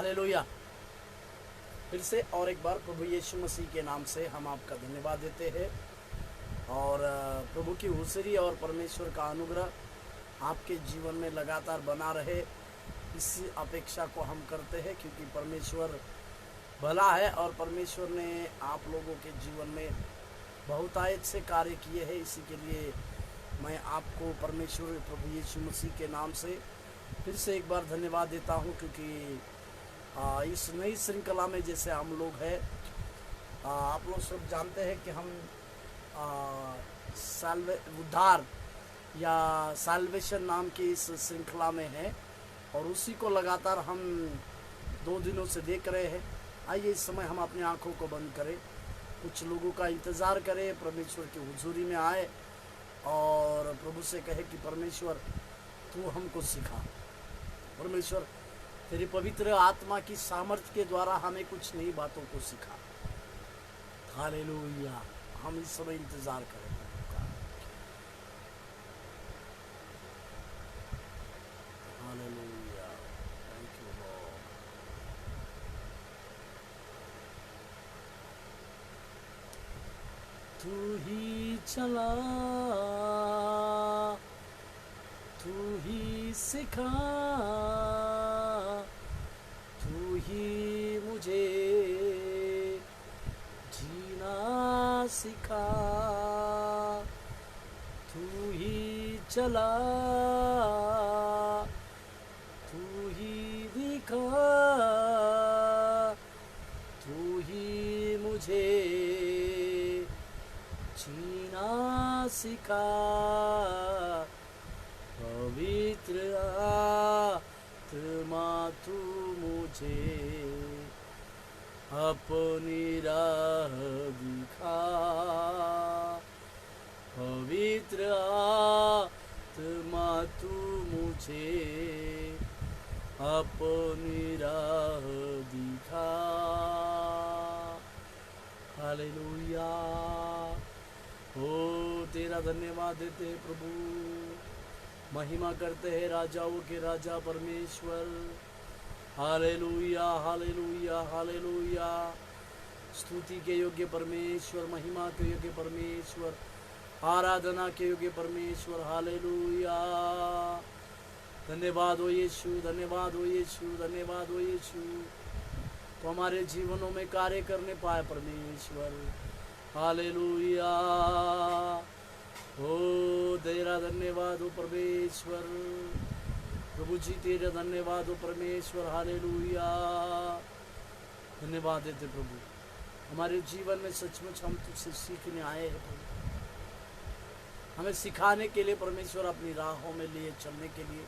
Hallelujah. फिर से और एक बार प्रभु यीशु मसीह के नाम से हम आपका धन्यवाद देते हैं और प्रभु की हुसरी और परमेश्वर का अनुग्रह आपके जीवन में लगातार बना रहे, इस अपेक्षा को हम करते हैं, क्योंकि परमेश्वर भला है और परमेश्वर ने आप लोगों के जीवन में बहुतायत से कार्य किए हैं। इसी के लिए मैं आपको परमेश्वर प्रभु यीशु मसीह के नाम से फिर से एक बार धन्यवाद देता हूं, क्योंकि इस नई श्रृंखला में जैसे हम लोग हैं, आप लोग सब जानते हैं कि हम उद्धार या साल्वेशन नाम की इस श्रृंखला में हैं और उसी को लगातार हम 2 दिनों से देख रहे हैं। आइए इस समय हम अपनी आंखों को बंद करें, कुछ लोगों का इंतज़ार करें, परमेश्वर की हुजूरी में आए और प्रभु से कहे कि परमेश्वर तू हमको सिखा, परमेश्वर तेरी पवित्र आत्मा की सामर्थ्य के द्वारा हमें कुछ नई बातों को सिखा। हालेलुया। हम इस समय इंतजार करें। Hallelujah, thank you Lord. तू ही चला, तू ही सिखा, तू ही मुझे जीना सिखा, तू ही चला, तू ही दिखा, तू ही मुझे जीना सिखा। पवित्र आत्मा तू मुझे अपनी राह दिखा, पवित्र आत्मा तू मुझे अपनी राह दिखा। हालेलुया। ओ तेरा धन्यवाद देते हैं प्रभु, महिमा करते हैं राजाओं के राजा परमेश्वर। Hallelujah, hallelujah, hallelujah. स्तुति के योग्य परमेश्वर, महिमा के योग्य परमेश्वर, आराधना के योग्य परमेश्वर। हालेलुया। धन्यवाद हो यीशु, धन्यवाद हो यीशु, धन्यवाद हो यीशु। तो हमारे जीवनों में कार्य करने पाए परमेश्वर। हालेलुया। ओ तेरा धन्यवाद हो परमेश्वर, प्रभु जी तेरा धन्यवाद हो परमेश्वर। हालेलुया। धन्यवाद देते प्रभु, हमारे जीवन में सचमुच हम तुझसे सीखने आए हैं प्रभु, हमें सिखाने के लिए परमेश्वर, अपनी राहों में लिए चलने के लिए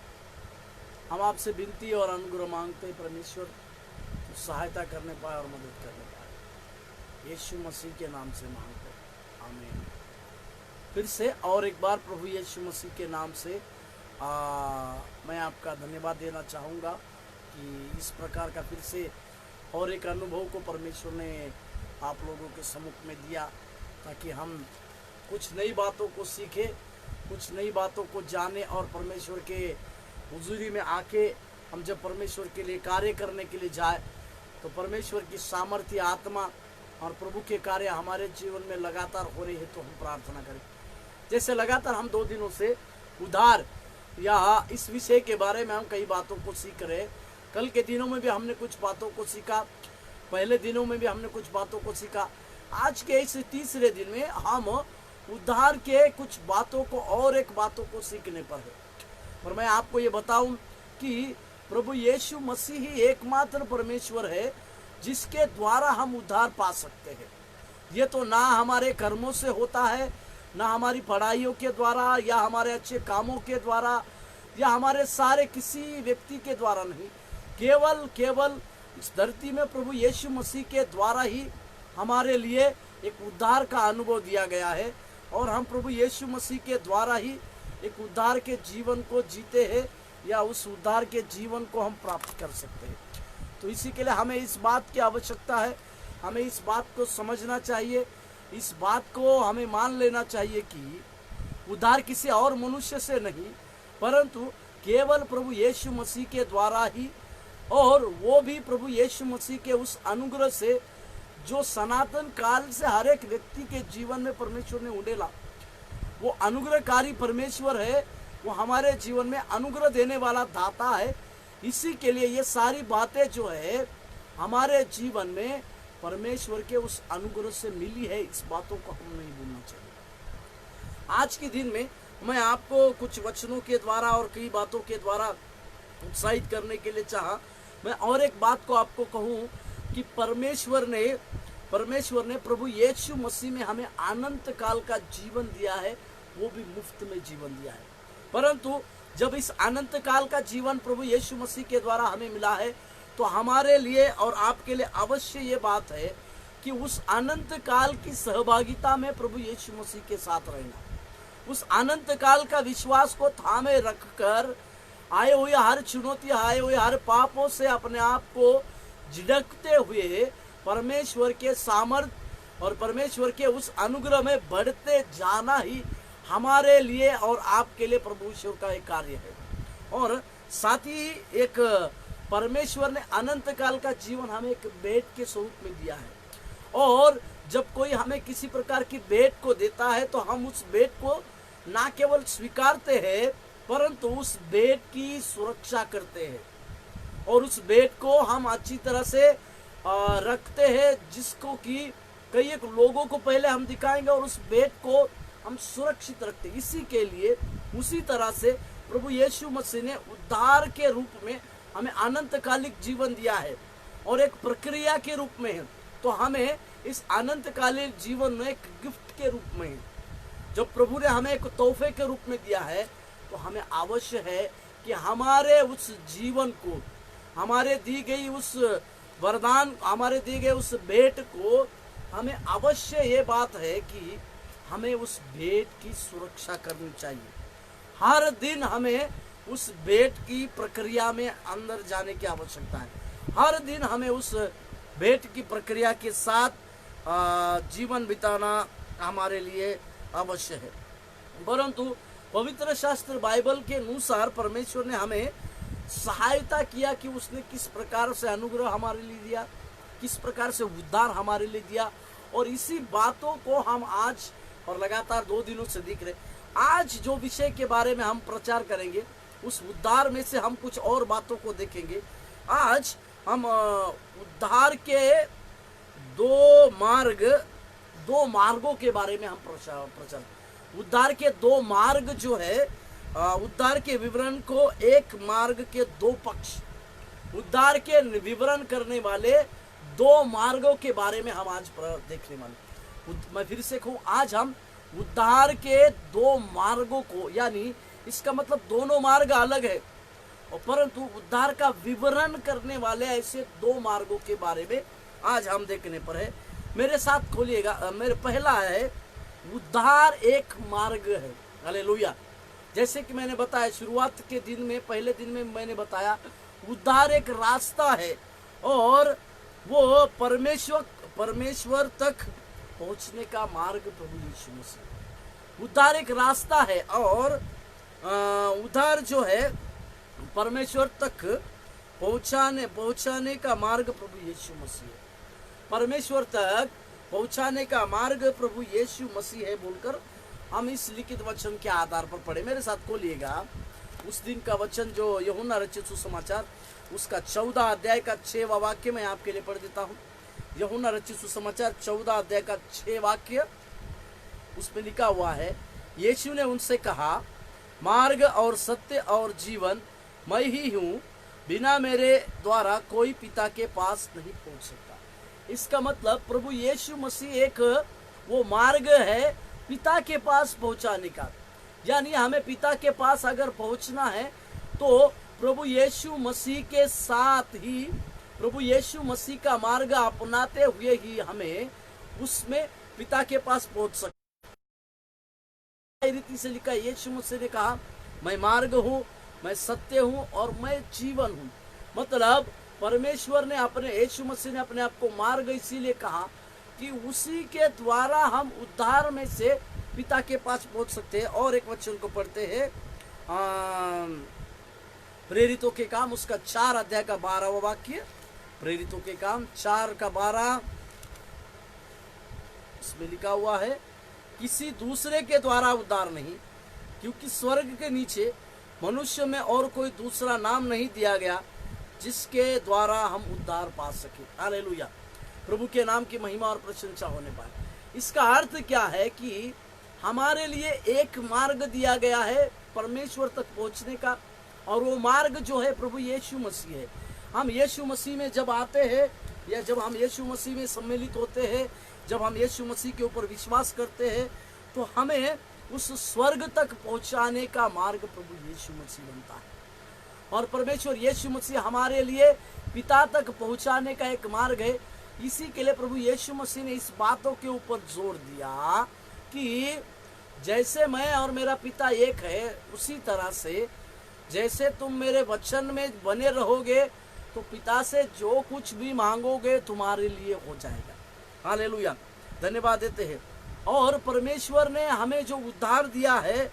हम आपसे विनती और अनुग्रह मांगते हैं परमेश्वर, तो सहायता करने पाए और मदद करने पाए, यीशु मसीह के नाम से मांगते हैं, आमीन। फिर से और एक बार प्रभु यीशु मसीह के नाम से मैं आपका धन्यवाद देना चाहूँगा कि इस प्रकार का फिर से और एक अनुभव को परमेश्वर ने आप लोगों के सम्मुख में दिया, ताकि हम कुछ नई बातों को सीखें, कुछ नई बातों को जाने और परमेश्वर के हुजूरी में आके हम जब परमेश्वर के लिए कार्य करने के लिए जाए तो परमेश्वर की सामर्थ्य, आत्मा और प्रभु के कार्य हमारे जीवन में लगातार हो रही है। तो हम प्रार्थना करें, जैसे लगातार हम 2 दिनों से उद्धार या इस विषय के बारे में हम कई बातों को सीख रहे। कल के दिनों में भी हमने कुछ बातों को सीखा, पहले दिनों में भी हमने कुछ बातों को सीखा। आज के इस तीसरे दिन में हम उद्धार के कुछ बातों को और एक बातों को सीखने पर है। और मैं आपको ये बताऊं कि प्रभु यीशु मसीह ही एकमात्र परमेश्वर है जिसके द्वारा हम उद्धार पा सकते हैं। ये तो ना हमारे कर्मों से होता है, ना हमारी पढ़ाइयों के द्वारा या हमारे अच्छे कामों के द्वारा या हमारे सारे किसी व्यक्ति के द्वारा नहीं, केवल इस धरती में प्रभु यीशु मसीह के द्वारा ही हमारे लिए एक उद्धार का अनुभव दिया गया है और हम प्रभु यीशु मसीह के द्वारा ही एक उद्धार के जीवन को जीते हैं या उस उद्धार के जीवन को हम प्राप्त कर सकते हैं। तो इसी के लिए हमें इस बात की आवश्यकता है, हमें इस बात को समझना चाहिए, इस बात को हमें मान लेना चाहिए कि उद्धार किसी और मनुष्य से नहीं, परंतु केवल प्रभु यीशु मसीह के द्वारा ही और वो भी प्रभु यीशु मसीह के उस अनुग्रह से जो सनातन काल से हर एक व्यक्ति के जीवन में परमेश्वर ने उड़ेला। वो अनुग्रहकारी परमेश्वर है, वो हमारे जीवन में अनुग्रह देने वाला दाता है। इसी के लिए ये सारी बातें जो है हमारे जीवन में परमेश्वर के उस अनुग्रह से मिली है, इस बातों को हम नहीं भूलना चाहिए। आज के दिन में मैं आपको कुछ वचनों के द्वारा और कई बातों के द्वारा उत्साहित करने के लिए चाहा। मैं और एक बात को आपको कहूं कि परमेश्वर ने प्रभु यीशु मसीह में हमें अनंत काल का जीवन दिया है, वो भी मुफ्त में जीवन दिया है। परंतु जब इस अनंत काल का जीवन प्रभु यीशु मसीह के द्वारा हमें मिला है, तो हमारे लिए और आपके लिए अवश्य ये बात है कि उस अनंत काल की सहभागिता में प्रभु यीशु मसीह के साथ रहना, उस अनंत काल का विश्वास को थामे रखकर आए हुए हर चुनौती, आए हुए हर पापों से अपने आप को झिड़कते हुए परमेश्वर के सामर्थ और परमेश्वर के उस अनुग्रह में बढ़ते जाना ही हमारे लिए और आपके लिए प्रभु ईश्वर का एक कार्य है। और साथ ही एक परमेश्वर ने अनंत काल का जीवन हमें एक भेंट के स्वरूप में दिया है, और जब कोई हमें किसी प्रकार की भेंट को देता है तो हम उस भेंट को ना केवल स्वीकारते हैं परंतु उस भेंट की सुरक्षा करते हैं, और उस भेंट को हम अच्छी तरह से रखते हैं, जिसको कि कई एक लोगों को पहले हम दिखाएंगे, और उस भेंट को हम सुरक्षित रखते हैं। इसी के लिए उसी तरह से प्रभु यीशु मसीह ने उद्धार के रूप में हमें अनंतकालिक जीवन दिया है और एक प्रक्रिया के रूप में है। तो हमें इस अनंतकालिक जीवन में एक गिफ्ट के रूप में है, जब प्रभु ने हमें एक तोहफे के रूप में दिया है, तो हमें अवश्य है कि हमारे उस जीवन को, हमारे दी गई उस वरदान, हमारे दिए गए उस भेंट को, हमें अवश्य ये बात है कि हमें उस भेंट की सुरक्षा करनी चाहिए। हर दिन हमें उस भेंट की प्रक्रिया में अंदर जाने की आवश्यकता है। हर दिन हमें उस भेंट की प्रक्रिया के साथ जीवन बिताना हमारे लिए अवश्य है। परंतु पवित्र शास्त्र बाइबल के अनुसार परमेश्वर ने हमें सहायता किया कि उसने किस प्रकार से अनुग्रह हमारे लिए दिया, किस प्रकार से उद्धार हमारे लिए दिया, और इसी बातों को हम आज और लगातार 2 दिनों से देख रहे। आज जो विषय के बारे में हम प्रचार करेंगे उस उद्धार में से हम कुछ और बातों को देखेंगे। आज हम उद्धार के 2 मार्गों के बारे में हम प्रचार उद्धार के 2 मार्ग जो है, उद्धार के विवरण को, एक मार्ग के 2 पक्ष, उद्धार के विवरण करने वाले 2 मार्गों के बारे में हम आज देखने वाले। मैं फिर से कहूँ, आज हम उद्धार के 2 मार्गों को, यानी इसका मतलब दोनों मार्ग अलग है, और परंतु उद्धार का विवरण करने वाले ऐसे 2 मार्गों के बारे में आज हम देखने पर है। मेरे साथ खोलिएगा। मेरे पहला है, उद्धार एक मार्ग है। हालेलुया। जैसे कि मैंने बताया शुरुआत के दिन में, पहले दिन में मैंने बताया, उद्धार एक रास्ता है और वो परमेश्वर तक पहुंचने का मार्ग प्रभु यीशु मसीह। उद्धार एक रास्ता है और उद्धार जो है परमेश्वर तक पहुंचाने का मार्ग प्रभु यीशु मसीह है। परमेश्वर तक पहुंचाने का मार्ग प्रभु यीशु मसीह है बोलकर हम इस लिखित वचन के आधार पर पढ़े। मेरे साथ खोलिएगा उस दिन का वचन जो यूहन्ना रचित सुसमाचार, उसका 14 अध्याय का 6वां वाक्य मैं आपके लिए पढ़ देता हूँ। यूहन्ना रचित सुसमाचार 14 अध्याय का 6 वाक्य, उसमें लिखा हुआ है, यीशु ने उनसे कहा, मार्ग और सत्य और जीवन मैं ही हूँ, बिना मेरे द्वारा कोई पिता के पास नहीं पहुँच सकता। इसका मतलब प्रभु यीशु मसीह एक वो मार्ग है पिता के पास पहुँचाने का। यानी हमें पिता के पास अगर पहुँचना है तो प्रभु यीशु मसीह के साथ ही, प्रभु यीशु मसीह का मार्ग अपनाते हुए ही हमें उसमें पिता के पास पहुँच सकते। रीति से लिखा, यीशु मसीह ने कहा, मैं मार्ग हूँ, मैं सत्य हूँ और मैं जीवन हूँ। मतलब परमेश्वर ने यीशु मसीह ने अपने आप को मार्ग इसीलिए कहा कि उसी के द्वारा हम उद्धार में से पिता के पास पहुंच सकते हैं। और एक वचन को पढ़ते हैं, प्रेरितों के काम उसका 4 अध्याय का 12वां वाक्य, प्रेरितों के काम 4 का 12, इसमें लिखा हुआ है, किसी दूसरे के द्वारा उद्धार नहीं, क्योंकि स्वर्ग के नीचे मनुष्य में और कोई दूसरा नाम नहीं दिया गया जिसके द्वारा हम उद्धार पा सके। हालेलुया, प्रभु के नाम की महिमा और प्रशंसा होने पाए। इसका अर्थ क्या है कि हमारे लिए एक मार्ग दिया गया है परमेश्वर तक पहुंचने का, और वो मार्ग जो है प्रभु यीशु मसीह है। हम यीशु मसीह में जब आते हैं, या जब हम यीशु मसीह में सम्मिलित होते हैं, जब हम यीशु मसीह के ऊपर विश्वास करते हैं, तो हमें उस स्वर्ग तक पहुंचाने का मार्ग प्रभु यीशु मसीह बनता है। और परमेश्वर यीशु मसीह हमारे लिए पिता तक पहुंचाने का एक मार्ग है। इसी के लिए प्रभु यीशु मसीह ने इस बातों के ऊपर जोर दिया कि जैसे मैं और मेरा पिता एक है, उसी तरह से जैसे तुम मेरे वचन में बने रहोगे तो पिता से जो कुछ भी मांगोगे तुम्हारे लिए हो जाएगा। हालेलुया, धन्यवाद देते हैं। और परमेश्वर ने हमें जो उद्धार दिया है,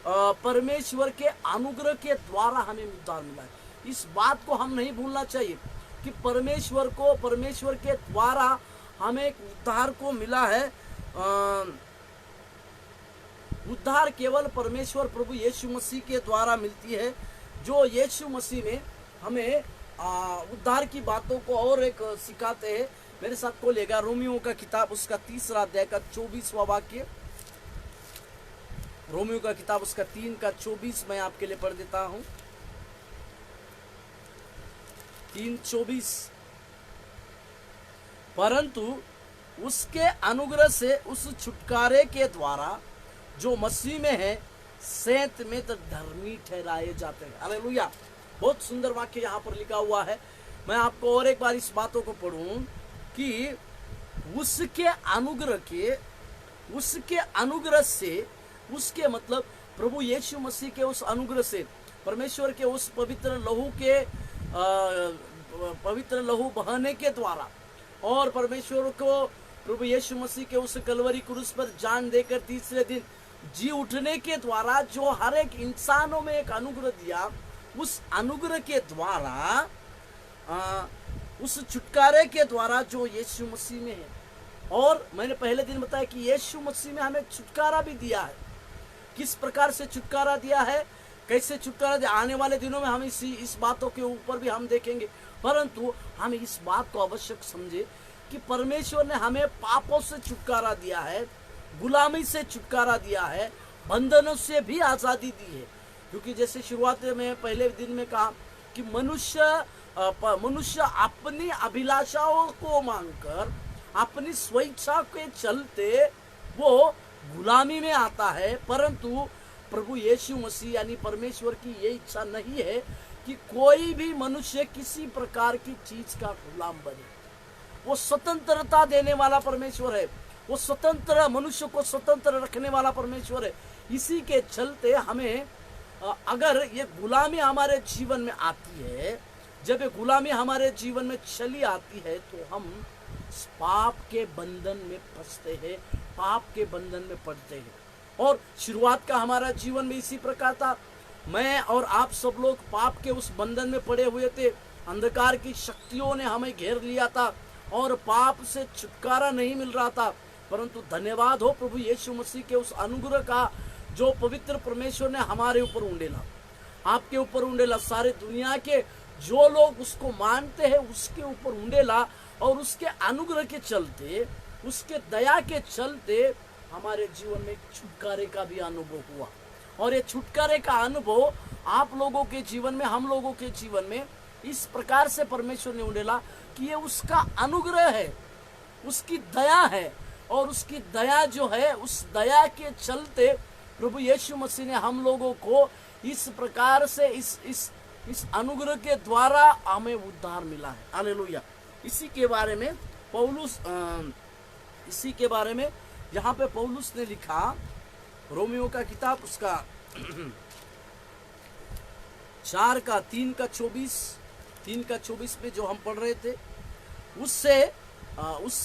परमेश्वर के अनुग्रह के द्वारा हमें उद्धार मिला है। इस बात को हम नहीं भूलना चाहिए कि परमेश्वर के द्वारा हमें उद्धार को मिला है। उद्धार केवल परमेश्वर प्रभु यीशु मसीह के द्वारा मिलती है, जो यीशु मसीह में हमें उद्धार की बातों को और एक सिखाते हैं। मेरे साथ को लेगा रोमियो का किताब उसका 3 अध्याय का 24वां वाक्य, रोमियो का किताब उसका 3 का 24 मैं आपके लिए पढ़ देता हूं। 3:24, परंतु उसके अनुग्रह से उस छुटकारे के द्वारा जो मसीह में है सेंत में तो धर्मी ठहराए जाते हैं। हालेलुया, बहुत सुंदर वाक्य यहाँ पर लिखा हुआ है। मैं आपको और एक बार इस बातों को पढ़ूं कि उसके अनुग्रह से, उसके मतलब प्रभु यीशु मसीह के उस अनुग्रह से, परमेश्वर के उस पवित्र लहू बहाने के द्वारा, और परमेश्वर को प्रभु यीशु मसीह के उस कलवरी क्रूस पर जान देकर तीसरे दिन जी उठने के द्वारा जो हर एक इंसानों में एक अनुग्रह दिया, उस अनुग्रह के द्वारा, उस छुटकारे के द्वारा जो यीशु मसीह में है। और मैंने पहले दिन बताया कि यीशु मसीह में हमें छुटकारा भी दिया है। किस प्रकार से छुटकारा दिया है, कैसे छुटकारा दिया, आने वाले दिनों में हम इस बातों के ऊपर भी हम देखेंगे। परंतु हम इस बात को आवश्यक समझे कि परमेश्वर ने हमें पापों से छुटकारा दिया है, गुलामी से छुटकारा दिया है, बंधनों से भी आज़ादी दी है। क्योंकि जैसे शुरुआत में पहले दिन में कहा कि मनुष्य अपनी अभिलाषाओं को मांगकर, अपनी स्वेच्छा के चलते वो गुलामी में आता है। परंतु प्रभु यीशु मसीह यानी परमेश्वर की ये इच्छा नहीं है कि कोई भी मनुष्य किसी प्रकार की चीज का गुलाम बने। वो स्वतंत्रता देने वाला परमेश्वर है, वो स्वतंत्र, मनुष्य को स्वतंत्र रखने वाला परमेश्वर है। इसी के चलते हमें, अगर ये गुलामी हमारे जीवन में आती है, जब ये गुलामी हमारे जीवन में चली आती है, तो हम पाप के बंधन में फंसते हैं, पाप के बंधन में पड़ते हैं। और शुरुआत का हमारा जीवन में इसी प्रकार था। मैं और आप सब लोग पाप के उस बंधन में पड़े हुए थे। अंधकार की शक्तियों ने हमें घेर लिया था और पाप से छुटकारा नहीं मिल रहा था। परंतु धन्यवाद हो प्रभु यीशु मसीह के उस अनुग्रह का, जो पवित्र परमेश्वर ने हमारे ऊपर उंडेला, आपके ऊपर उंडेला, सारे दुनिया के जो लोग उसको मानते हैं उसके ऊपर उंडेला। और उसके अनुग्रह के चलते, उसके दया के चलते हमारे जीवन में छुटकारे का भी अनुभव हुआ। और ये छुटकारे का अनुभव आप लोगों के जीवन में, हम लोगों के जीवन में इस प्रकार से परमेश्वर ने उंडेला कि ये उसका अनुग्रह है, उसकी दया है। और उसकी दया जो है, उस दया के चलते प्रभु यीशु मसीह ने हम लोगों को इस प्रकार से इस अनुग्रह के द्वारा हमें उद्धार मिला है। हालेलुया। इसी के बारे में यहाँ पे पौलुस ने लिखा, रोमियो का किताब उसका 4 का 3 का 24 में जो हम पढ़ रहे थे,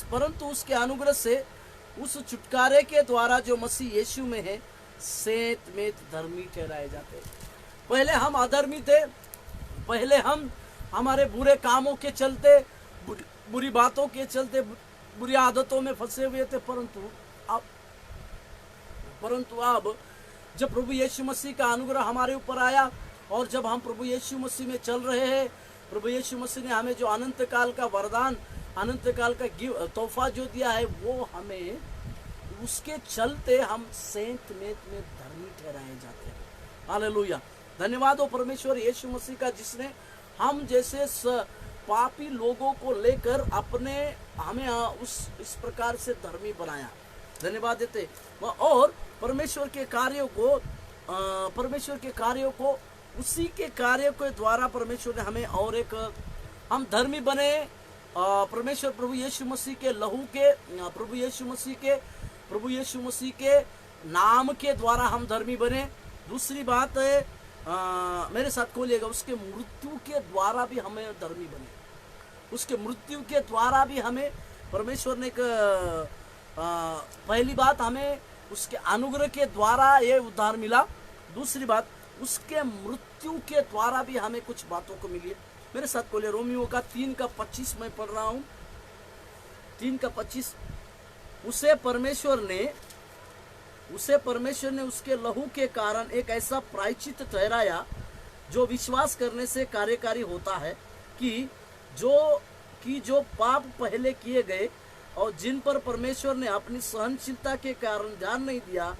परंतु उसके अनुग्रह से उस छुटकारे के द्वारा जो मसीह यीशु में है सेत में धर्मी ठहराए जाते हैं। पहले हम अधर्मी थे, पहले हम हमारे बुरे कामों के चलते, बुरी बातों के चलते, बुरी आदतों में फंसे हुए थे, परंतु अब जब प्रभु यीशु मसीह का अनुग्रह हमारे ऊपर आया और जब हम प्रभु यीशु मसीह में चल रहे हैं, प्रभु यीशु मसीह ने हमें जो अनंत काल का वरदान, अनंत काल का तोहफा जो दिया है, वो हमें उसके चलते हम सेंट में धर्मी ठहराए जाते हैं। हालेलुया, धन्यवाद हो परमेश्वर यीशु मसीह का, जिसने हम जैसे पापी लोगों को लेकर हमें इस प्रकार से धर्मी बनाया। धन्यवाद देते। और परमेश्वर के कार्यों को उसी के कार्य के द्वारा परमेश्वर ने हमें और एक हम धर्मी बने। परमेश्वर प्रभु यीशु मसीह के लहू के, प्रभु यीशु मसीह के नाम के द्वारा हम धर्मी बने। दूसरी बात है, मेरे साथ खोलिएगा, उसके मृत्यु के द्वारा भी हमें धर्मी बने। उसके मृत्यु के द्वारा भी हमें परमेश्वर ने पहली बात, हमें उसके अनुग्रह के द्वारा ये उद्धार मिला। दूसरी बात, उसके मृत्यु के द्वारा भी हमें कुछ बातों को मिली। मेरे साथ खोलिए रोमियो का 3:25 मैं पढ़ रहा हूँ। 3:25, उसे परमेश्वर ने उसके लहू के कारण एक ऐसा प्रायश्चित ठहराया जो विश्वास करने से कार्यकारी होता है कि जो पाप पहले किए गए और जिन पर परमेश्वर ने अपनी सहनशीलता के कारण ध्यान नहीं दिया,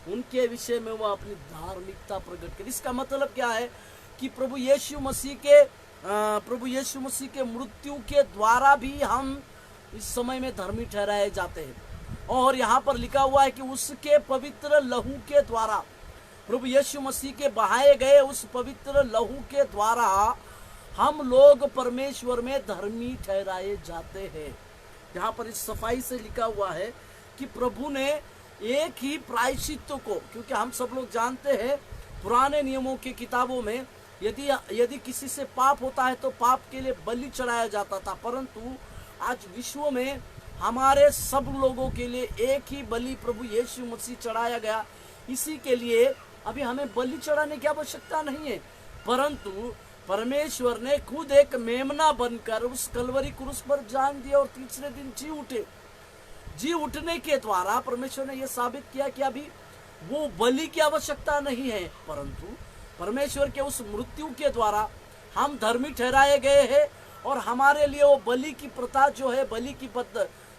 उनके विषय में वह अपनी धार्मिकता प्रकट करी। इसका मतलब क्या है कि प्रभु यीशु मसीह के मृत्यु के द्वारा भी हम इस समय में धर्मी ठहराए जाते हैं। और यहाँ पर लिखा हुआ है कि उसके पवित्र लहू के द्वारा, प्रभु यीशु मसीह के बहाए गए उस पवित्र लहू के द्वारा हम लोग परमेश्वर में धर्मी ठहराए जाते हैं। यहाँ पर इस सफाई से लिखा हुआ है कि प्रभु ने एक ही प्रायश्चित को, क्योंकि हम सब लोग जानते हैं पुराने नियमों की किताबों में यदि किसी से पाप होता है तो पाप के लिए बलि चढ़ाया जाता था, परंतु आज विश्व में हमारे सब लोगों के लिए एक ही बलि प्रभु यीशु मसीह चढ़ाया गया। इसी के लिए अभी हमें बलि चढ़ाने की आवश्यकता नहीं है, परंतु परमेश्वर ने खुद एक मेमना बनकर उस कलवरी क्रूस पर जान दिया और तीसरे दिन जी उठे। जी उठने के द्वारा परमेश्वर ने यह साबित किया कि अभी वो बलि की आवश्यकता नहीं है, परंतु परमेश्वर के उस मृत्यु के द्वारा हम धर्मी ठहराए गए हैं। और हमारे लिए वो बलि की प्रथा जो है,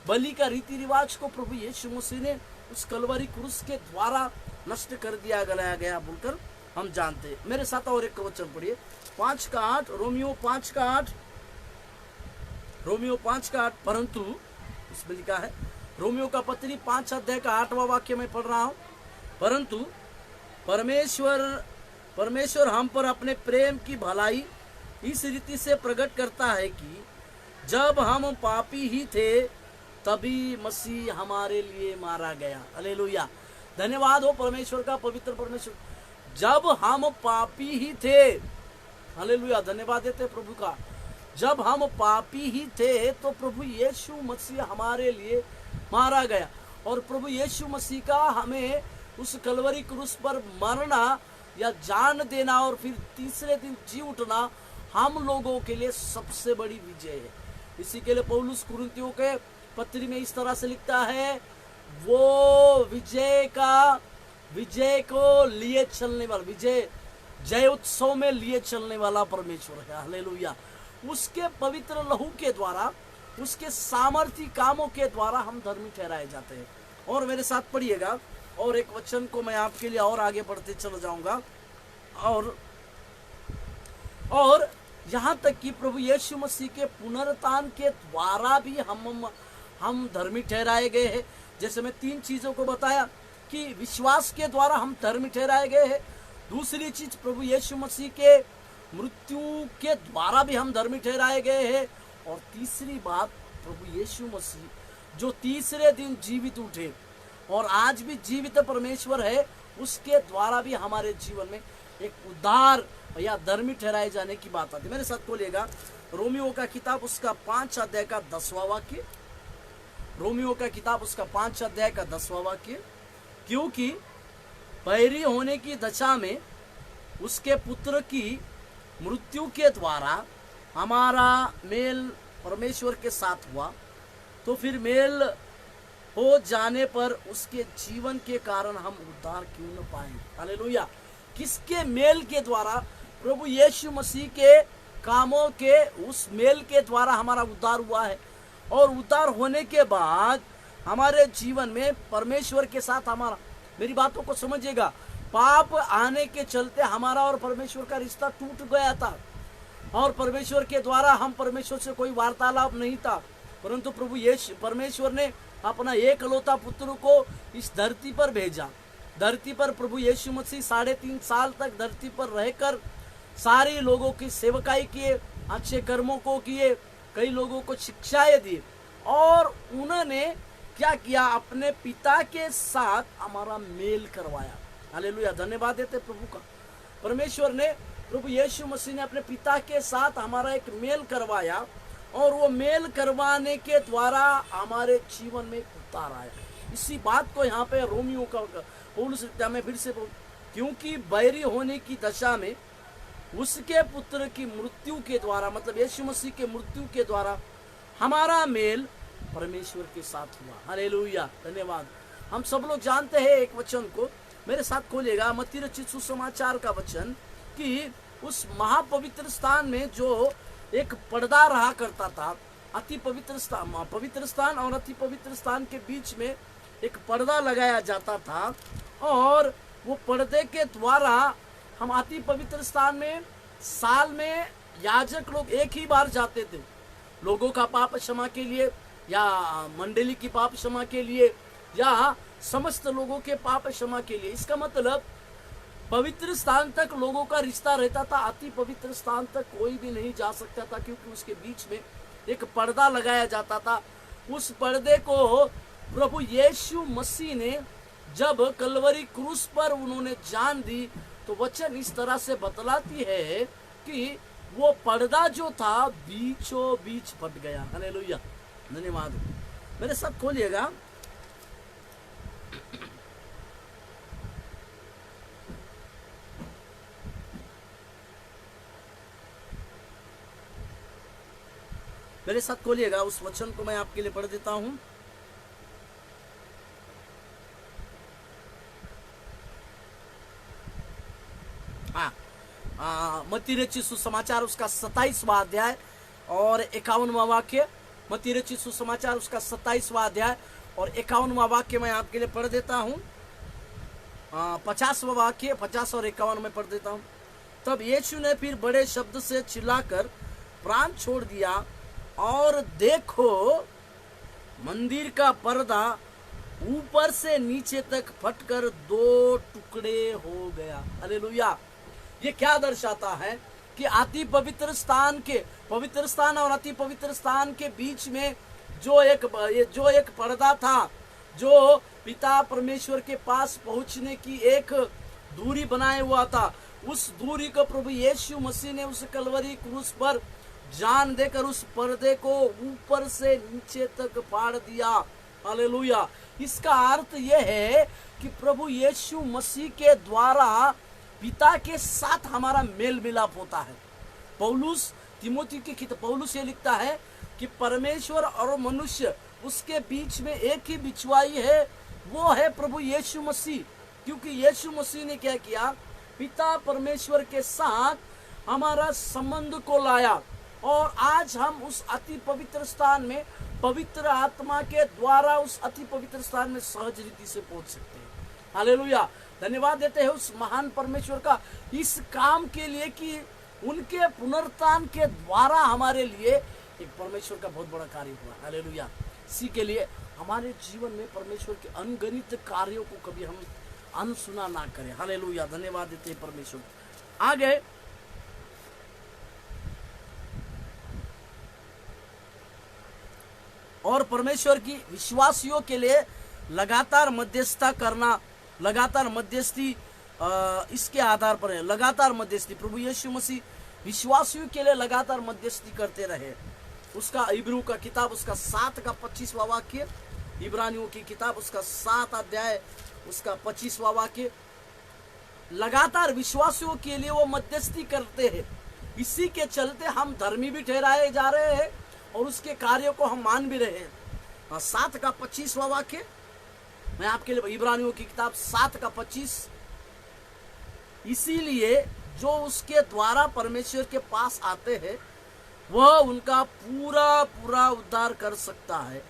बलि का रीति रिवाज को प्रभु यीशु मसीह ने उस कलवरी क्रूस के द्वारा नष्ट कर दिया गया बोलकर हम जानते हैं। मेरे साथ और एक वचन पढ़िए, 5:8, रोमियो 5:8, परंतु इसमें लिखा है, रोमियो का पत्री 5 अध्याय का 8वां वाक्य में पढ़ रहा हूं, परंतु परमेश्वर हम पर अपने प्रेम की भलाई इस रीति से प्रकट करता है कि जब हम पापी ही थे तभी मसीह हमारे लिए मारा गया। हालेलुया, धन्यवाद हो परमेश्वर का, पवित्र परमेश्वर। जब हम पापी ही थे, हालेलुया, धन्यवाद देते प्रभु का। जब हम पापी ही थे तो प्रभु यीशु मसीह हमारे लिए मारा गया। और प्रभु यीशु मसीह का हमें उस कलवरी क्रूस पर मरना या जान देना और फिर तीसरे दिन जी उठना हम लोगों के लिए सबसे बड़ी विजय है। इसी के लिए पौलुस कुरिन्थियों के पत्री में इस तरह से लिखता है, वो विजय को लिए चलने वाला, जय उत्सव में लिए चलने वाला परमेश्वर है। हालेलुया, उसके पवित्र लहू के द्वारा, उसके सामर्थी कामों के द्वारा हम धर्मी ठहराए जाते हैं। और मेरे साथ पढ़िएगा, और एक वचन को मैं आपके लिए और आगे बढ़ते चला जाऊंगा। और यहाँ तक कि प्रभु यीशु मसीह के पुनरुत्थान के द्वारा भी हम धर्मी ठहराए गए हैं। जैसे मैं 3 चीजों को बताया कि विश्वास के द्वारा हम धर्मी ठहराए गए हैं। दूसरी चीज, प्रभु यीशु मसीह के मृत्यु के द्वारा भी हम धर्मी ठहराए गए हैं। और तीसरी बात, प्रभु यीशु मसीह जो तीसरे दिन जीवित उठे और आज भी जीवित परमेश्वर है, उसके द्वारा भी हमारे जीवन में एक उद्धार या धर्मी ठहराए जाने की बात आती है। मेरे साथ बोलिएगा, रोमियो का किताब उसका 5 अध्याय का 10वां वाक्य, रोमियो का किताब उसका 5 अध्याय का 10वां वाक्य, क्योंकि बैरी होने की दशा में उसके पुत्र की मृत्यु के द्वारा हमारा मेल परमेश्वर के साथ हुआ, तो फिर मेल हो जाने पर उसके जीवन के कारण हम उद्धार क्यों न पाएंगे? हालेलुया। किसके मेल के द्वारा? प्रभु यीशु मसीह के कामों के उस मेल के द्वारा हमारा उद्धार हुआ है। और उद्धार होने के बाद हमारे जीवन में परमेश्वर के साथ हमारा, मेरी बातों को समझिएगा, पाप आने के चलते हमारा और परमेश्वर का रिश्ता टूट गया था और परमेश्वर के द्वारा हम परमेश्वर से कोई वार्तालाप नहीं था। परंतु प्रभु यीशु परमेश्वर ने अपना एकलौता पुत्र को इस धरती पर भेजा। धरती पर प्रभु यीशु मसीह 3.5 साल तक धरती पर रहकर सारे लोगों की सेवकाई किए, अच्छे कर्मों को किए, कई लोगों को शिक्षाएं दी और उन्होंने क्या किया? अपने पिता के साथ हमारा मेल करवाया। हालेलुया, धन्यवाद देते प्रभु का। परमेश्वर ने, प्रभु यीशु मसीह ने अपने पिता के साथ हमारा एक मेल करवाया और वो मेल करवाने के द्वारा हमारे जीवन में उतार आया। इसी बात को यहाँ पे रोमियो का पौलुस लिखता है, मैं फिर से क्योंकि बैरी होने की दशा में उसके पुत्र की मृत्यु के द्वारा, मतलब यीशु मसीह के मृत्यु के द्वारा हमारा मेल परमेश्वर के साथ हुआ। हालेलुया, धन्यवाद। हम सब लोग जानते हैं एक वचन को, मेरे साथ खोलिएगा, मत्ती रचित सुसमाचार का वचन, कि उस महापवित्र स्थान में जो एक पर्दा रहा करता था, अति पवित्र स्थान, पवित्र स्थान और अति पवित्र स्थान के बीच में एक पर्दा लगाया जाता था और वो पर्दे के द्वारा हम अति पवित्र स्थान में साल में याजक लोग एक ही बार जाते थे, लोगों का पाप क्षमा के लिए या मंडली की पाप क्षमा के लिए या समस्त लोगों के पाप क्षमा के लिए। इसका मतलब पवित्र स्थान तक लोगों का रिश्ता रहता था, अति पवित्र स्थान तक कोई भी नहीं जा सकता था क्योंकि उसके बीच में एक पर्दा लगाया जाता था। उस पर्दे को प्रभु यीशु मसीह ने जब कलवरी क्रूस पर उन्होंने जान दी, तो वचन इस तरह से बतलाती है कि वो पर्दा जो था बीचों बीच फट गया। हालेलुया, धन्यवाद। मेरे साथ खोलिएगा मेरे साथ खोलिएगा उस वचन को मैं आपके लिए पढ़ देता हूं। मत्ती रचित सुसमाचार उसका 27वां अध्याय और 51वां वाक्य। मत्ती रचित सुसमाचार उसका 27वां अध्याय और 51वां वाक्य मैं आपके लिए पढ़ देता हूं। 50वां वाक्य, 50 और 51 में पढ़ देता हूं। तब यीशु ने फिर बड़े शब्द से चिल्लाकर प्राण छोड़ दिया और देखो मंदिर का पर्दा ऊपर से नीचे तक फटकर 2 टुकड़े हो गया। हालेलुया। ये क्या दर्शाता है कि अति पवित्र स्थान के, पवित्र स्थान और अति पवित्र स्थान के बीच में जो एक पर्दा था, जो पिता परमेश्वर के पास पहुंचने की एक दूरी बनाए हुआ था, उस दूरी को प्रभु यीशु मसीह ने उस कलवरी क्रूस पर जान देकर उस पर्दे को ऊपर से नीचे तक फाड़ दिया। हालेलुया। इसका अर्थ यह है कि प्रभु यीशु मसीह के द्वारा पिता के साथ हमारा मेल मिलाप होता है। पौलुस तिमोथी की किताब, पौलुस ये लिखता है कि परमेश्वर और मनुष्य उसके बीच में एक ही बिछवाई है, वो है प्रभु यीशु मसीह। क्योंकि यीशु मसीह ने क्या किया? पिता परमेश्वर के साथ हमारा संबंध को लाया और आज हम उस अति पवित्र स्थान में पवित्र आत्मा के द्वारा उस अति पवित्र स्थान में सहज रीति से पहुंच सकते हैं। हालेलुया। धन्यवाद देते हैं उस महान परमेश्वर का इस काम के लिए कि उनके पुनरुत्थान के द्वारा हमारे लिए एक परमेश्वर का बहुत बड़ा कार्य हुआ। हालेलुया। इसी के लिए हमारे जीवन में परमेश्वर के अनगणित कार्यों को कभी हम अनसुना ना करें। हालेलुया। धन्यवाद देते हैं परमेश्वर। आगे और परमेश्वर की विश्वासियों के लिए लगातार मध्यस्थता करना, लगातार मध्यस्थी इसके आधार पर है। लगातार मध्यस्थी, प्रभु यीशु मसीह विश्वासियों के लिए लगातार मध्यस्थी करते रहे। उसका इब्रू का किताब उसका 7 का 25वां वाक्य, इब्रानियों की किताब उसका 7 अध्याय उसका 25वां वाक्य, लगातार विश्वासियों के लिए वो मध्यस्थी करते हैं। इसी के चलते हम धर्मी भी ठहराए जा रहे हैं और उसके कार्यों को हम मान भी रहे हैं। 7 का 25वां वाक्य मैं आपके लिए, इब्रानियों की किताब 7 का 25। इसीलिए जो उसके द्वारा परमेश्वर के पास आते हैं वह उनका पूरा पूरा उद्धार कर सकता है,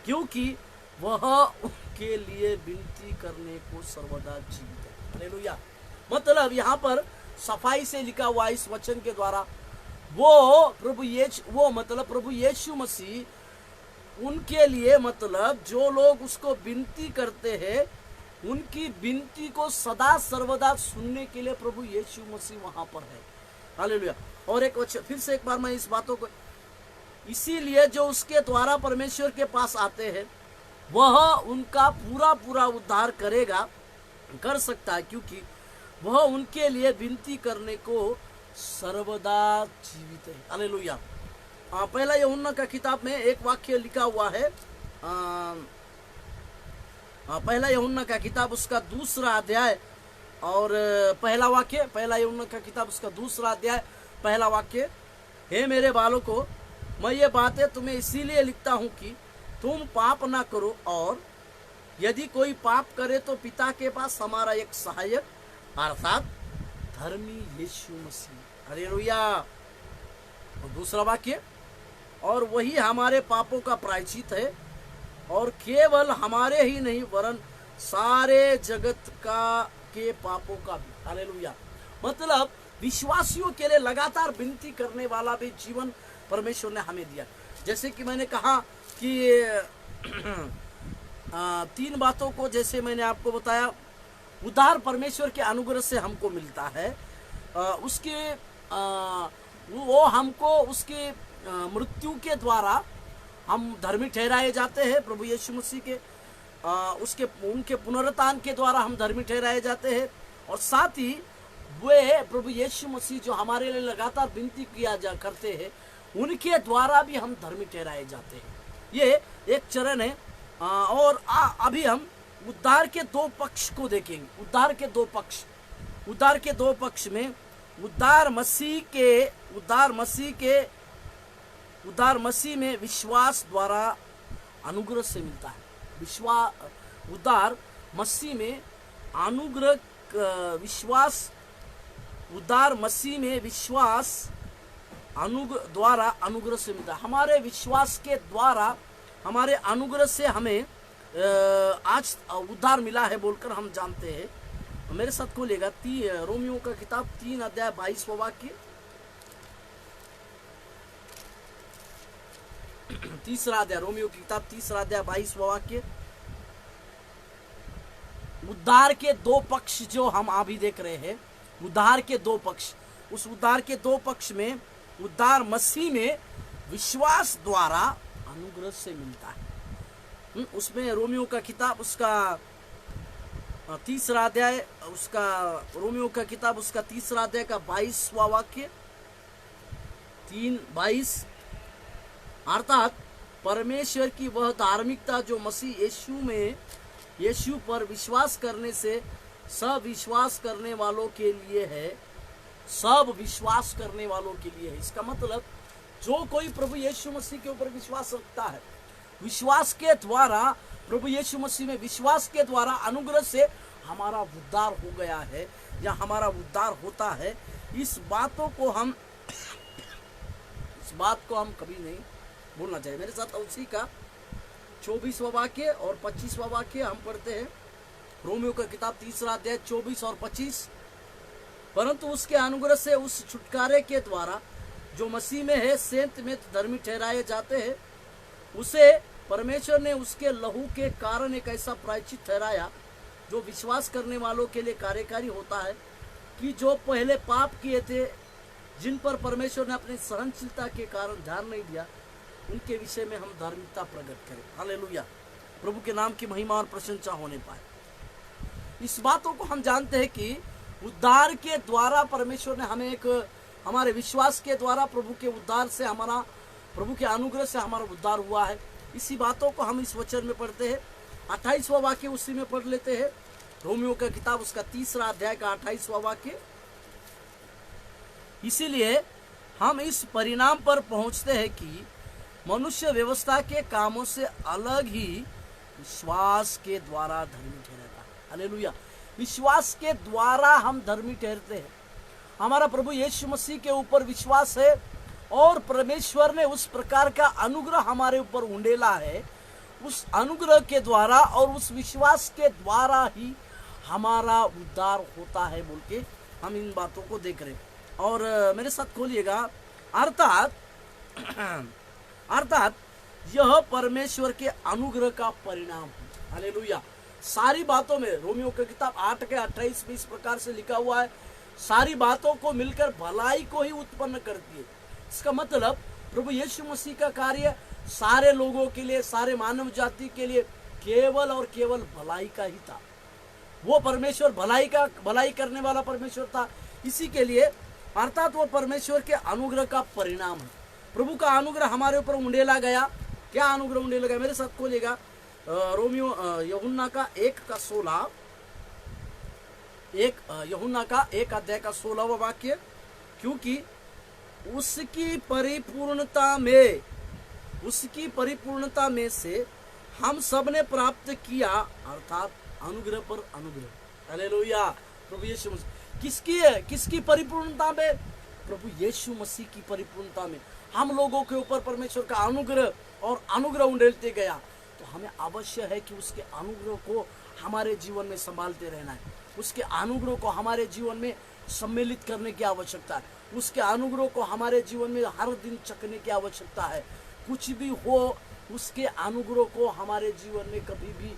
क्योंकि वह उनके लिए विनती करने को सर्वदा जीवित है। हालेलुया। मतलब यहाँ पर सफाई से लिखा हुआ इस वचन के द्वारा प्रभु यीशु मसीह उनके लिए, मतलब जो लोग उसको विनती करते हैं उनकी विनती को सदा सर्वदा सुनने के लिए प्रभु यीशु मसीह वहां पर है। हालेलुया। और एक वचन फिर से एक बार मैं इस बातों को, इसीलिए जो उसके द्वारा परमेश्वर के पास आते हैं वह उनका पूरा पूरा उद्धार कर सकता है, क्योंकि वह उनके लिए विनती करने को सर्वदा जीवित है। हालेलुया। पहला यूहन्ना का किताब में एक वाक्य लिखा हुआ है, पहला यूहन्ना का किताब उसका 2 अध्याय और पहला वाक्य, पहला यूहन्ना का किताब उसका 2 अध्याय पहला वाक्य, हे मेरे बालों को, मैं ये बातें तुम्हें इसीलिए लिखता हूँ कि तुम पाप ना करो, और यदि कोई पाप करे तो पिता के पास हमारा एक सहायक अर्थात धर्मी यीशु मसीह। हालेलुया। और दूसरा वाक्य, और वही हमारे पापों का प्रायश्चित है, और केवल हमारे ही नहीं वरन सारे जगत के पापों का भी। हालेलुया। मतलब विश्वासियों के लिए लगातार विनती करने वाला भी जीवन परमेश्वर ने हमें दिया। जैसे कि मैंने कहा कि 3 बातों को, जैसे मैंने आपको बताया, उद्धार परमेश्वर के अनुग्रह से हमको मिलता है, वो हमको उसके मृत्यु के द्वारा हम धर्मी ठहराए जाते हैं, प्रभु यीशु मसीह के उनके पुनरुत्थान के द्वारा हम धर्मी ठहराए जाते हैं, और साथ ही वे प्रभु यीशु मसीह जो हमारे लिए लगातार विनती करते हैं उनके द्वारा भी हम धर्मी ठहराए जाते हैं। ये एक चरण है। और अभी हम उद्धार के 2 पक्ष को देखेंगे। उद्धार के दो पक्ष में उद्धार मसीह में विश्वास द्वारा अनुग्रह से मिलता है। उद्धार मसीह में विश्वास द्वारा अनुग्रह से मिलता है। हमारे विश्वास के द्वारा, हमारे अनुग्रह से हमें आज उद्धार मिला है बोलकर हम जानते हैं। मेरे साथ खोलिएगा रोमियो का किताब 3 अध्याय 22वां वाक्य। 3 अध्याय रोमियो की किताब 3 अध्याय 22वां वाक्य। उद्धार के 2 पक्ष जो हम अभी देख रहे हैं, उद्धार के 2 पक्ष, उस उद्धार के 2 पक्ष में उद्धार मसीह में विश्वास द्वारा अनुग्रह से मिलता है। उसमें रोमियो का किताब उसका 3 अध्याय रोमियो का किताब उसका 3 अध्याय का 22वां वाक्य, 3:22, अर्थात परमेश्वर की वह धार्मिकता जो मसीह यीशु पर विश्वास करने से सब विश्वास करने वालों के लिए है। इसका मतलब जो कोई प्रभु यीशु मसीह के ऊपर विश्वास रखता है, विश्वास के द्वारा, प्रभु यीशु मसीह में विश्वास के द्वारा अनुग्रह से हमारा उद्धार हो गया है या हमारा उद्धार होता है। इस बात को हम कभी नहीं भूलना चाहिए। मेरे साथ उसी का 24वां वाक्य और 25वां वाक्य हम पढ़ते हैं। रोमियो का किताब 3 अध्याय 24 और 25। परंतु उसके अनुग्रह से उस छुटकारे के द्वारा जो मसीह में है सेंत में धर्मी ठहराए जाते हैं, उसे परमेश्वर ने उसके लहू के कारण एक ऐसा प्रायश्चित ठहराया जो विश्वास करने वालों के लिए कार्यकारी होता है, कि जो पहले पाप किए थे, जिन पर परमेश्वर ने अपनी सहनशीलता के कारण ध्यान नहीं दिया, उनके विषय में हम धार्मिकता प्रकट करें। हालेलुया। प्रभु के नाम की महिमा और प्रशंसा होने पाए। इस बातों को हम जानते हैं कि उद्धार के द्वारा परमेश्वर ने हमें हमारे विश्वास के द्वारा प्रभु के उद्धार से प्रभु के अनुग्रह से हमारा उद्धार हुआ है। इसी बातों को हम इस वचन में पढ़ते हैं। 28वां वाक्य उसी में पढ़ लेते हैं। रोमियो का किताब उसका 3 अध्याय का 28वां वाक्य। इसीलिए हम इस परिणाम पर पहुंचते हैं कि मनुष्य व्यवस्था के कामों से अलग ही विश्वास के द्वारा धर्मी ठहरता है। हालेलुया। विश्वास के द्वारा हम धर्मी ठहरते हैं। हमारा प्रभु यीशु मसीह के ऊपर विश्वास है और परमेश्वर ने उस प्रकार का अनुग्रह हमारे ऊपर उंडेला है। उस अनुग्रह के द्वारा और उस विश्वास के द्वारा ही हमारा उद्धार होता है बोल के हम इन बातों को देख रहे हैं। और मेरे साथ खोलिएगा, अर्थात यह परमेश्वर के अनुग्रह का परिणाम है। हालेलुया। सारी बातों में रोमियो की किताब 8 के 28 में इस प्रकार से लिखा हुआ है, सारी बातों को मिलकर भलाई को ही उत्पन्न करती है। इसका मतलब प्रभु यीशु मसीह का कार्य सारे लोगों के लिए, सारे मानव जाति के लिए केवल और केवल भलाई का ही था। वो परमेश्वर भलाई करने वाला परमेश्वर था। इसी के लिए अर्थात वो परमेश्वर के अनुग्रह का परिणाम है। प्रभु का अनुग्रह हमारे ऊपर उंडेला गया। क्या अनुग्रह उंडेला गया? मेरे साथ खोलिएगा रोमियो यूहन्ना का 1:16, यूहन्ना का 1 अध्याय का 16वां वाक्य, क्योंकि उसकी परिपूर्णता में से हम सब ने प्राप्त किया, अर्थात अनुग्रह पर अनुग्रह। हालेलुया। प्रभु यीशु मसीह किसकी परिपूर्णता में? प्रभु यीशु मसीह की परिपूर्णता में हम लोगों के ऊपर परमेश्वर का अनुग्रह उंडेलते गया। तो हमें अवश्य है कि उसके अनुग्रह को हमारे जीवन में संभालते रहना है। उसके अनुग्रह को हमारे जीवन में सम्मिलित करने की आवश्यकता है। उसके अनुग्रह को हमारे जीवन में हर दिन चखने की आवश्यकता है। कुछ भी हो, उसके अनुग्रह को हमारे जीवन में कभी भी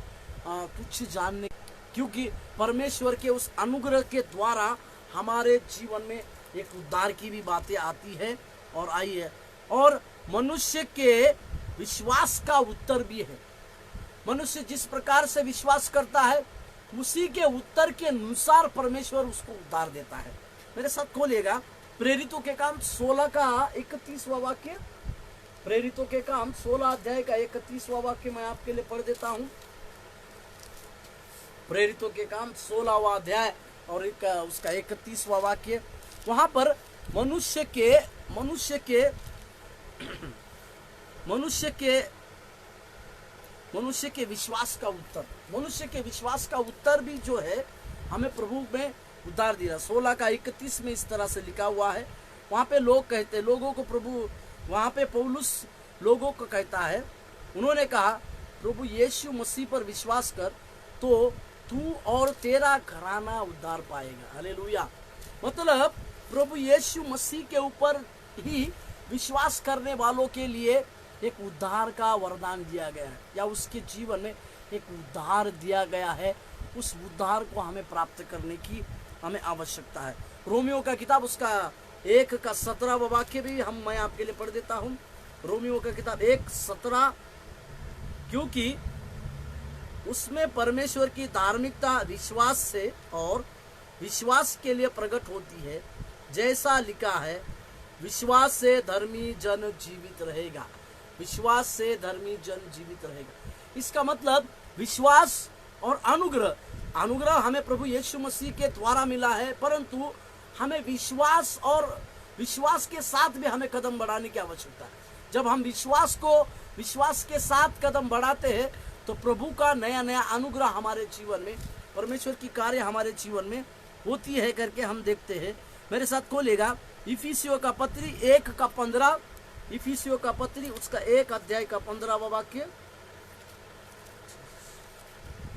कुछ जानने, क्योंकि परमेश्वर के उस अनुग्रह के द्वारा हमारे जीवन में एक उद्धार की भी बातें आती है और आई है। और मनुष्य के विश्वास का उत्तर भी है। मनुष्य जिस प्रकार से विश्वास करता है उसी के उत्तर के अनुसार परमेश्वर उसको उद्धार देता है। मेरे साथ खोलिएगा प्रेरितों के काम 16 का 31वां वाक्य। प्रेरितों के काम 16 अध्याय का 31वां वाक्य मैं आपके लिए पढ़ देता हूं। प्रेरितों के काम 16वां अध्याय और उसका 31वां वाक्य। वहां पर मनुष्य के विश्वास का उत्तर भी जो है हमें प्रभु में उद्धार दिया। 16 का 31 में इस तरह से लिखा हुआ है। वहां पे लोग कहते लोगों को प्रभु, वहां पे पौलुस लोगों को कहता है, उन्होंने कहा प्रभु यीशु मसीह पर विश्वास कर तो तू और तेरा घराना उद्धार पाएगा। हालेलुया। मतलब प्रभु यीशु मसीह के ऊपर ही विश्वास करने वालों के लिए एक उद्धार का वरदान दिया गया है, या उसके जीवन में एक उद्धार दिया गया है। उस उद्धार को हमें प्राप्त करने की हमें आवश्यकता है। रोमियो का किताब उसका 1 का 17वां वाक्य भी मैं आपके लिए पढ़ देता हूं। रोमियो का किताब 1:17, क्योंकि उसमें परमेश्वर की धार्मिकता विश्वास से और विश्वास के लिए प्रकट होती है, जैसा लिखा है, विश्वास से धर्मी जन जीवित रहेगा। विश्वास से धर्मी जन जीवित रहेगा। इसका मतलब विश्वास और अनुग्रह हमें प्रभु यीशु मसीह के द्वारा मिला है, परंतु हमें विश्वास के साथ भी हमें कदम बढ़ाने की आवश्यकता है। जब हम विश्वास के साथ कदम बढ़ाते हैं तो प्रभु का नया अनुग्रह हमारे जीवन में, परमेश्वर की कार्य हमारे जीवन में होती है करके हम देखते हैं। मेरे साथ खोलेगा इफिसियों का पत्री 1:15, इफिसियों का पत्री उसका 1 अध्याय का 15वां वाक्य।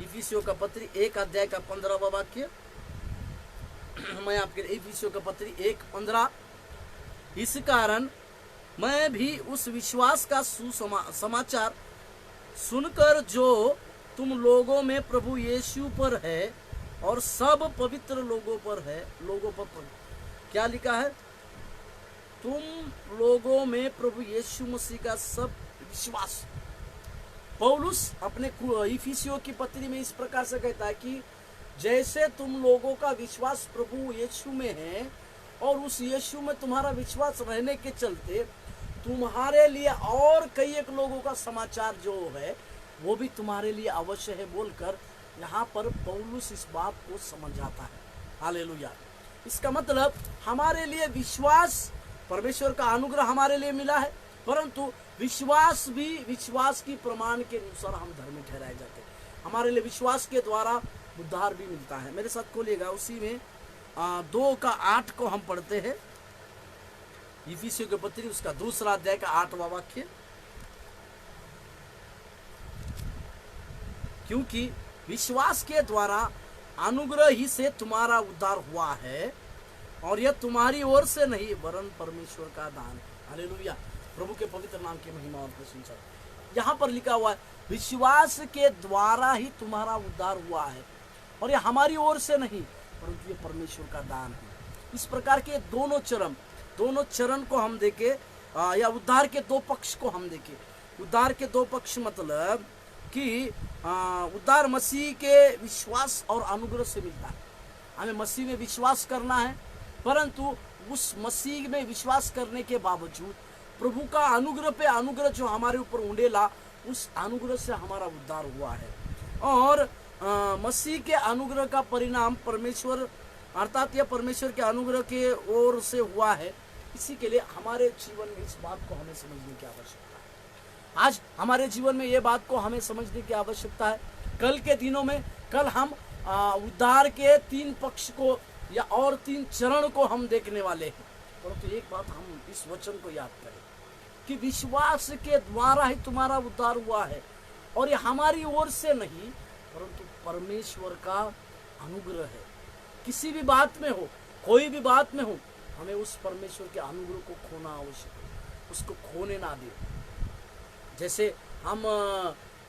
इफिसियों का पत्री 1 अध्याय का 15वां वाक्य मैं आपके लिए इफिसियों का पत्री 1:15। इस कारण मैं भी उस विश्वास का समाचार सुनकर जो तुम लोगों में प्रभु यीशु पर है और सब पवित्र लोगों पर क्या लिखा है? तुम लोगों में प्रभु यीशु मसीह का सब विश्वास। पौलुस अपने इफिसियों की पत्री में इस प्रकार से कहता है कि जैसे तुम लोगों का विश्वास प्रभु यीशु में है और उस यीशु में तुम्हारा विश्वास रहने के चलते तुम्हारे लिए और कई एक लोगों का समाचार जो है वो भी तुम्हारे लिए अवश्य है बोलकर यहाँ पर पौलुस इस बात को समझाता है। हालेलुया। इसका मतलब हमारे लिए विश्वास परमेश्वर का अनुग्रह हमारे लिए मिला है, परंतु विश्वास भी, विश्वास की प्रमाण के अनुसार हम धर्मी ठहराए जाते हैं। हमारे लिए विश्वास के द्वारा उद्धार भी मिलता है। मेरे साथ खोलिएगा, उसी में 2:8 को हम पढ़ते हैं। इफिसियों के पत्री उसका 2 अध्याय का 8वां वाक्य। क्योंकि विश्वास के द्वारा अनुग्रह ही से तुम्हारा उद्धार हुआ है, और यह तुम्हारी ओर से नहीं वरन परमेश्वर का दान है। हालेलुया, प्रभु के पवित्र नाम की महिमा और प्रशंसा। यहाँ पर लिखा हुआ है विश्वास के द्वारा ही तुम्हारा उद्धार हुआ है, और यह हमारी ओर से नहीं परंतु ये परमेश्वर का दान है। इस प्रकार के दोनों चरण को हम देखें, या उद्धार के 2 पक्ष को हम देखें। उद्धार के 2 पक्ष मतलब कि उद्धार मसीह के विश्वास और अनुग्रह से मिलता है। हमें मसीह में विश्वास करना है, परंतु उस मसीह में विश्वास करने के बावजूद प्रभु का अनुग्रह पे अनुग्रह जो हमारे ऊपर उंडेला, उस अनुग्रह से हमारा उद्धार हुआ है। और मसीह के अनुग्रह का परिणाम परमेश्वर, अर्थात यह परमेश्वर के अनुग्रह के ओर से हुआ है। इसी के लिए हमारे जीवन में इस बात को हमें समझने की आवश्यकता है। आज हमारे जीवन में ये बात को हमें समझने की आवश्यकता है। कल के दिनों में, कल हम उद्धार के 3 पक्ष को या और 3 चरण को हम देखने वाले हैं। परंतु एक बात हम इस वचन को याद करें कि विश्वास के द्वारा ही तुम्हारा उद्धार हुआ है, और ये हमारी ओर से नहीं परंतु परमेश्वर का अनुग्रह है। किसी भी बात में हो, कोई भी बात में हो, हमें उस परमेश्वर के अनुग्रह को खोना आवश्यक है, उसको खोने ना दे। जैसे हम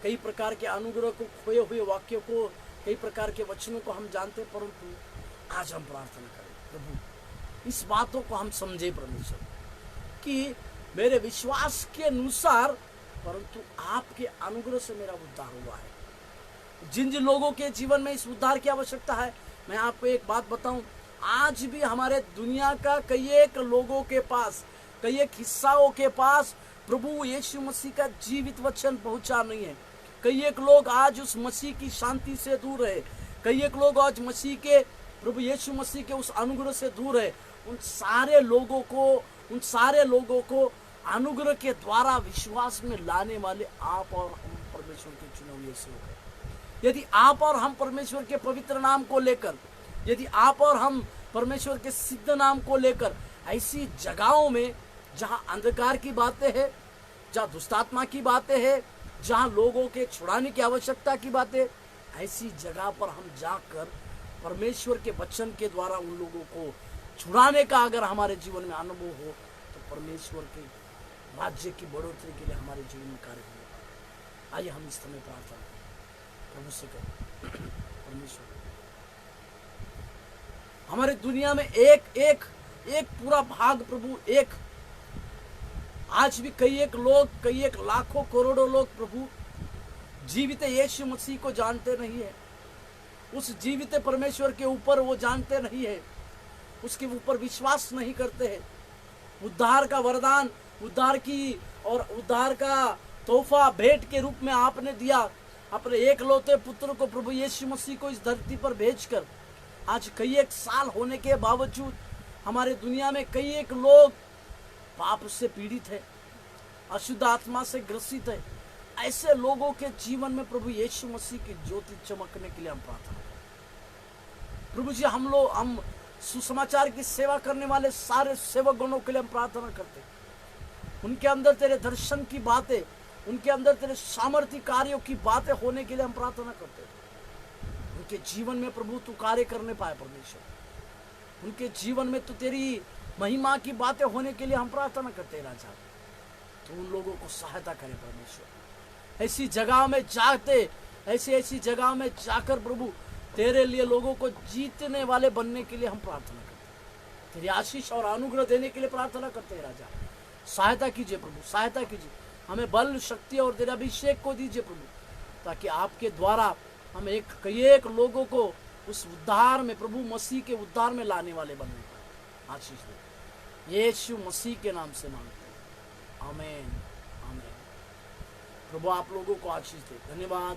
कई प्रकार के अनुग्रह को, खोए हुए वाक्यों को, कई प्रकार के वचनों को हम जानते हैं, परंतु आज हम प्रार्थना करें प्रभु इस बातों को हम समझे परमेश्वर कि मेरे विश्वास के अनुसार परंतु आपके अनुग्रह से मेरा उद्धार हुआ है। जिन जिन लोगों के जीवन में इस उद्धार की आवश्यकता है, मैं आपको एक बात बताऊं, आज भी हमारे दुनिया का कई एक लोगों के पास, कई एक हिस्साओं के पास प्रभु यीशु मसीह का जीवित वचन पहुंचा नहीं है। कई एक लोग आज उस मसीह की शांति से दूर है। कई एक लोग आज मसीह के, प्रभु यीशु मसीह के उस अनुग्रह से दूर है। उन सारे लोगों को अनुग्रह के द्वारा विश्वास में लाने वाले आप और हम परमेश्वर के चुने हुए से हो गए। यदि आप और हम परमेश्वर के पवित्र नाम को लेकर, यदि आप और हम परमेश्वर के सिद्ध नाम को लेकर ऐसी जगहों में जहां अंधकार की बातें हैं, जहां दुष्टात्मा की बातें हैं, जहां लोगों के छुड़ाने की आवश्यकता की बातें, ऐसी जगह पर हम जाकर परमेश्वर के वचन के द्वारा उन लोगों को छुड़ाने का अगर हमारे जीवन में अनुभव हो, तो परमेश्वर के राज्य की बढ़ोतरी के लिए हमारे जीवन में कार्य होगा। आइए हम इस समय प्रार्थना करें, प्रभु से करें परमेश्वर हमारे दुनिया में एक पूरा भाग प्रभु, एक आज भी कई एक लाखों करोड़ों लोग प्रभु जीवित यीशु मसीह को जानते नहीं है। उस जीवित परमेश्वर के ऊपर वो जानते नहीं है, उसके ऊपर विश्वास नहीं करते हैं। उद्धार का वरदान, उद्धार की और उद्धार का तोहफा भेंट के रूप में आपने दिया अपने एकलौते पुत्र को, प्रभु यीशु मसीह को इस धरती पर भेजकर। आज कई एक साल होने के बावजूद हमारे दुनिया में कई एक लोग पाप से पीड़ित है, अशुद्ध आत्मा से ग्रसित है। ऐसे लोगों के जीवन में प्रभु यीशु मसीह की ज्योति चमकने के लिए हम प्रार्थना करें। प्रभु जी, हम सुसमाचार की सेवा करने वाले सारे सेवक गणों के लिए हम प्रार्थना करते हैं। उनके अंदर तेरे दर्शन की बातें, उनके अंदर तेरे सामर्थ्य कार्यों की बातें होने के लिए हम प्रार्थना करते हैं। उनके जीवन में प्रभु तू कार्य करने पाए परमेश्वर, उनके जीवन में तू तेरी महिमा की बातें होने के लिए हम प्रार्थना करते हैं राजा। तो उन लोगों को सहायता करे परमेश्वर। ऐसी जगह में जाते, ऐसी जगह में जाकर प्रभु तेरे लिए लोगों को जीतने वाले बनने के लिए हम प्रार्थना करते हैं। तेरी आशीष और अनुग्रह देने के लिए प्रार्थना करते हैं राजा। सहायता कीजिए प्रभु, सहायता कीजिए। हमें बल, शक्ति और तेरे अभिषेक को दीजिए प्रभु, ताकि आपके द्वारा हम कई एक लोगों को उस उद्धार में, प्रभु मसीह के उद्धार में लाने वाले बनने पाए। आशीष दे, यीशु मसीह के नाम से मांगते हैं, आमीन आमीन। प्रभु आप लोगों को आशीष दे। धन्यवाद।